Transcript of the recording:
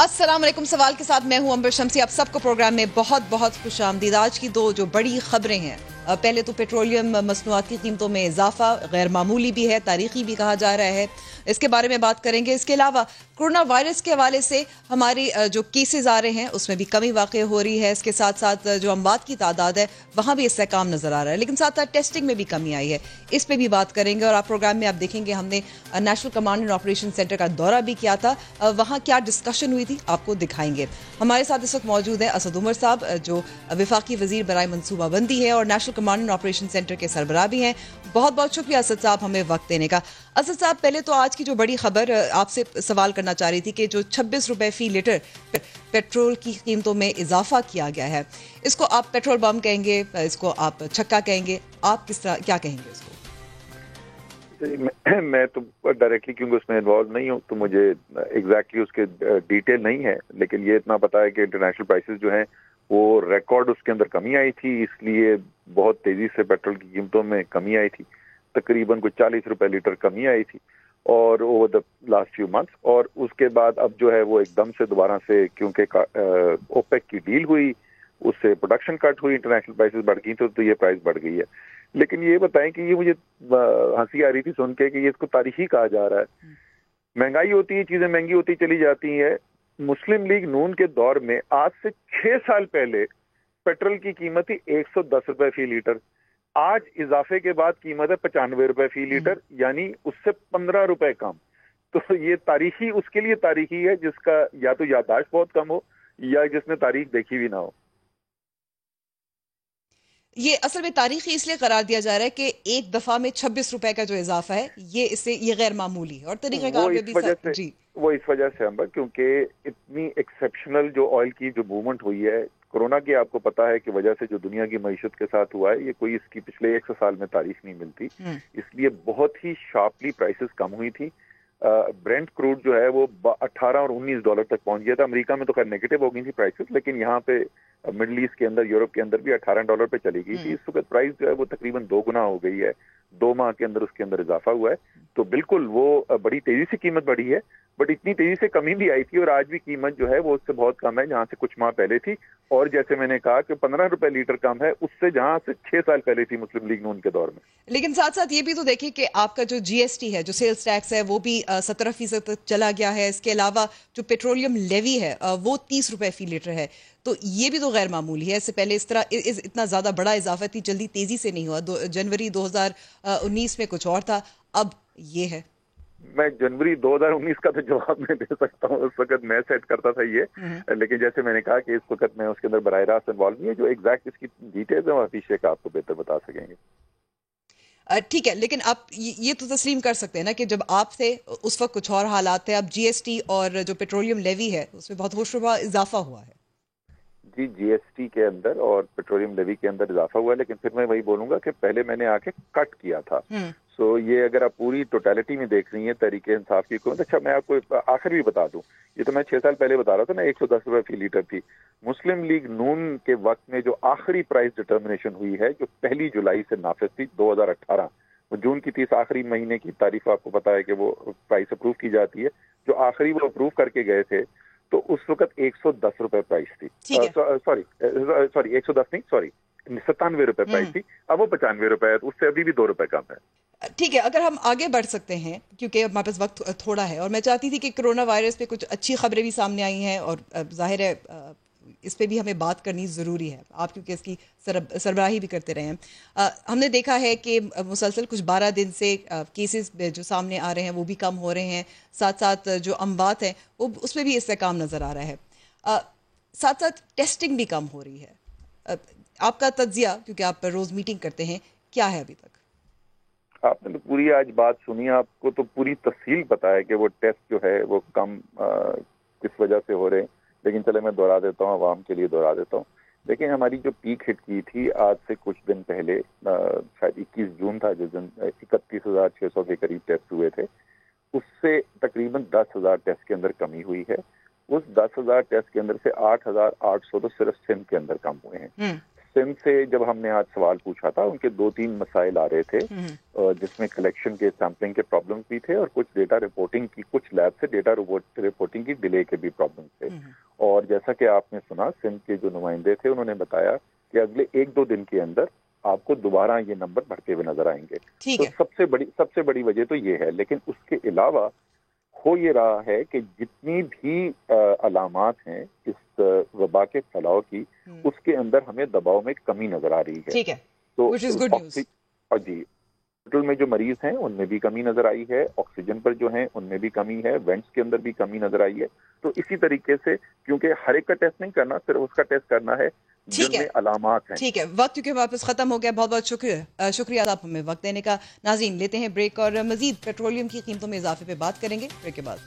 अस्सलाम वालेकुम। सवाल के साथ मैं हूं अंबर शम्सी। आप सबको प्रोग्राम में बहुत बहुत खुशामदीद। आज की दो जो बड़ी खबरें हैं, पहले तो पेट्रोलियम मसनूआत की कीमतों में इजाफा गैर मामूली भी है, तारीखी भी कहा जा रहा है, इसके बारे में बात करेंगे। इसके अलावा कोरोना वायरस के हवाले से हमारी जो केसेस आ रहे हैं उसमें भी कमी वाक़ई हो रही है। इसके साथ साथ जो अमवात की तादाद है वहाँ भी इस्तेहकाम नज़र आ रहा है, लेकिन साथ साथ टेस्टिंग में भी कमी आई है, इस पर भी बात करेंगे। और आप प्रोग्राम में आप देखेंगे हमने national command and operation centre का दौरा भी किया था, वहाँ क्या डिस्कशन हुई थी आपको दिखाएंगे। हमारे साथ इस वक्त मौजूद है असद उमर साहब, जो वफाकी वजीर बराए मनसूबाबंदी है और national command and operation centre के सरबराह भी हैं। बहुत बहुत शुक्रिया असद साहब हमें वक्त देने का। असद साहब, पहले तो आज की जो बड़ी खबर आपसे सवाल करना चाह रही थी कि जो 26 रुपए फी लीटर पेट्रोल की कीमतों में इजाफा किया गया है, इसको आप पेट्रोल बम कहेंगे, इसको आप छक्का कहेंगे, आप किस तरह क्या कहेंगे इसको? मैं तो डायरेक्टली क्योंकि उसमें इन्वॉल्व नहीं हूँ तो मुझे एग्जैक्टली उसके डिटेल नहीं है, लेकिन ये इतना पता है कि इंटरनेशनल प्राइसेस जो हैं वो रिकॉर्ड उसके अंदर कमी आई थी, इसलिए बहुत तेजी से पेट्रोल की कीमतों में कमी आई थी। तकरीबन कुछ 40 रुपए लीटर कमी आई थी और over the last few months, और उसके बाद अब जो है वो एकदम से दोबारा से, क्योंकि ओपेक की डील हुई, उससे प्रोडक्शन कट हुई, इंटरनेशनल प्राइसेस बढ़ गई तो ये प्राइस बढ़ गई है। लेकिन ये बताएं कि ये मुझे हंसी आ रही थी सुन के कि ये इसको तारीखी कहा जा रहा है। महंगाई होती है, चीजें महंगी होती चली जाती हैं। मुस्लिम लीग नून के दौर में आज से 6 साल पहले पेट्रोल की कीमत थी 110 रुपए फी लीटर। आज इजाफे के बाद कीमत है 95 रुपए फी लीटर, यानी उससे 15 रुपए कम। तो ये तारीखी उसके लिए तारीखी है जिसका या तो याददाश्त बहुत कम हो या जिसने तारीख देखी भी ना हो। ये असल में तारीखी इसलिए करार दिया जा रहा है कि एक दफा में 26 रुपए का जो इजाफा है ये गैर मामूली है और तरीक़ेकार में भी जी वो इस वजह से अंबर, क्योंकि इतनी एक्सेप्शनल जो ऑयल की जो मूवमेंट हुई है कोरोना की, आपको पता है कि वजह से जो दुनिया की मईशत के साथ हुआ है, ये कोई इसकी पिछले 100 साल में तारीख नहीं मिलती, इसलिए बहुत ही शार्पली प्राइसेस कम हुई थी। ब्रेंट क्रूड जो है वो 18 और 19 डॉलर तक पहुंच गया था। अमेरिका में तो खैर नेगेटिव हो गई थी प्राइसेस, लेकिन यहाँ पे मिडल ईस्ट के अंदर, यूरोप के अंदर भी 18 डॉलर पे चली गई थी। इस वक्त प्राइस जो है वो तकरीबन 2 गुना हो गई है, 2 माह के अंदर उसके अंदर इजाफा हुआ है। तो बिल्कुल वो बड़ी तेजी से कीमत बढ़ी है, बट इतनी तेजी से कमी भी आई थी और आज भी कीमत जो है वो उससे बहुत कम है जहां से कुछ माह पहले थी। और जैसे मैंने कहा कि 15 रुपए लीटर कम है उससे जहां से 6 साल पहले थी मुस्लिम लीग नून के दौर में। लेकिन साथ साथ ये भी तो देखिए कि आपका जो जीएसटी है, जो सेल्स टैक्स है, वो भी 17% तक चला गया है। इसके अलावा जो पेट्रोलियम लेवी है वो 30 रुपए फी लीटर है, तो ये भी तो गैर मामूली है। इससे पहले इस तरह इतना ज्यादा बड़ा इजाफा इतनी जल्दी तेजी से नहीं हुआ। जनवरी 2019 में कुछ और था, अब ये है। मैं जनवरी 2019 का तो जवाब नहीं दे सकता हूँ, उस वक्त मैं सेट करता था ये, लेकिन जैसे मैंने कहा कि इस वक्त मैं उसके अंदर बराह रास्त इन्वॉल्व नहीं है। जो एग्जैक्ट इसकी डिटेल्स है वो हफीज शेख आपको बेहतर बता सकेंगे। ठीक है, लेकिन आप ये तो तस्लीम कर सकते हैं ना कि जब आप थे उस वक्त कुछ और हालात थे, अब जीएसटी और जो पेट्रोलियम लेवी है उसमें बहुत होशरुबा इजाफा हुआ है। जी, जीएसटी के अंदर और पेट्रोलियम लेवी के अंदर इजाफा हुआ है, लेकिन फिर मैं वही बोलूंगा कि पहले मैंने आके कट किया था। सो ये अगर आप पूरी टोटलिटी में देख रही हैं तरीके इंसाफ की हुकूमत। अच्छा, मैं आपको आखिर भी बता दूं, ये तो मैं 6 साल पहले बता रहा था ना, 110 रुपए फी लीटर थी। मुस्लिम लीग नून के वक्त में जो आखिरी प्राइस डिटर्मिनेशन हुई है, जो 1 जुलाई से नाफिज थी 2018, जून की 30 आखिरी महीने की तारीख आपको पता है कि वो प्राइस अप्रूव की जाती है। जो आखिरी वो अप्रूव करके गए थे तो उस वक्त 110 रुपए प्राइस थी। सॉरी 110 नहीं, सॉरी 97 रुपए प्राइस थी। अब वो 95 रुपए है, तो उससे अभी भी 2 रुपए कम है। ठीक है, अगर हम आगे बढ़ सकते हैं क्योंकि हमारे पास वक्त थोड़ा है, और मैं चाहती थी कि कोरोना वायरस पे कुछ अच्छी खबरें भी सामने आई हैं और जाहिर है इस पे भी हमें बात करनी ज़रूरी है, आप क्योंकि इसकी सरबराही भी करते रहे हैं। हमने देखा है कि मुसलसल कुछ 12 दिन से केसेस जो सामने आ रहे हैं वो भी कम हो रहे हैं, साथ साथ जो अमवात हैं वो उसमें भी इस्तेहकाम नज़र आ रहा है, साथ साथ टेस्टिंग भी कम हो रही है। आपका तज्जिया, क्योंकि आप रोज़ मीटिंग करते हैं, क्या है अभी तक? आपने तो पूरी आज बात सुनी, आपको तो पूरी तफसील पता है कि वो टेस्ट जो है वो कम किस वजह से हो रहे हैं, लेकिन चले मैं दोहरा देता हूँ, आवाम के लिए दोहरा देता हूँ। देखिए, हमारी जो पीक हिट की थी आज से कुछ दिन पहले, शायद 21 जून था जिस दिन 31,600 के करीब टेस्ट हुए थे, उससे तकरीबन 10,000 टेस्ट के अंदर कमी हुई है। उस 10,000 टेस्ट के अंदर से 8,800 तो सिर्फ सिंध के अंदर कम हुए हैं। सिंध से जब हमने आज सवाल पूछा था, उनके 2-3 मसाइल आ रहे थे, जिसमें कलेक्शन के सैम्पलिंग के प्रॉब्लम्स भी थे और कुछ डेटा रिपोर्टिंग की, कुछ लैब से डेटा रिपोर्टिंग की डिले के भी प्रॉब्लम्स थे। और जैसा कि आपने सुना, सिंध के जो नुमाइंदे थे उन्होंने बताया कि अगले 1-2 दिन के अंदर आपको दोबारा ये नंबर बढ़ते हुए नजर आएंगे। तो सबसे बड़ी वजह तो ये है। लेकिन उसके अलावा हो ये रहा है कि जितनी भी अलामात हैं इस वबा के फैलाव की, उसके अंदर हमें दबाव में कमी नजर आ रही है। ठीक है, तो which is good news। और जी, हॉस्पिटल में जो मरीज हैं उनमें भी कमी नजर आई है, ऑक्सीजन पर जो हैं उनमें भी कमी है, वेंट्स के अंदर भी कमी नजर आई है। तो इसी तरीके से, क्योंकि हर एक का टेस्ट नहीं करना, सिर्फ उसका टेस्ट करना है जिनमें अलामात हैं। ठीक है, वक्त क्योंकि वापस खत्म हो गया। बहुत बहुत शुक्रिया आप हमें वक्त देने का। नाज़रीन, लेते हैं ब्रेक और मजीद पेट्रोलियम की कीमतों में इजाफे पे बात करेंगे ब्रेक के बाद।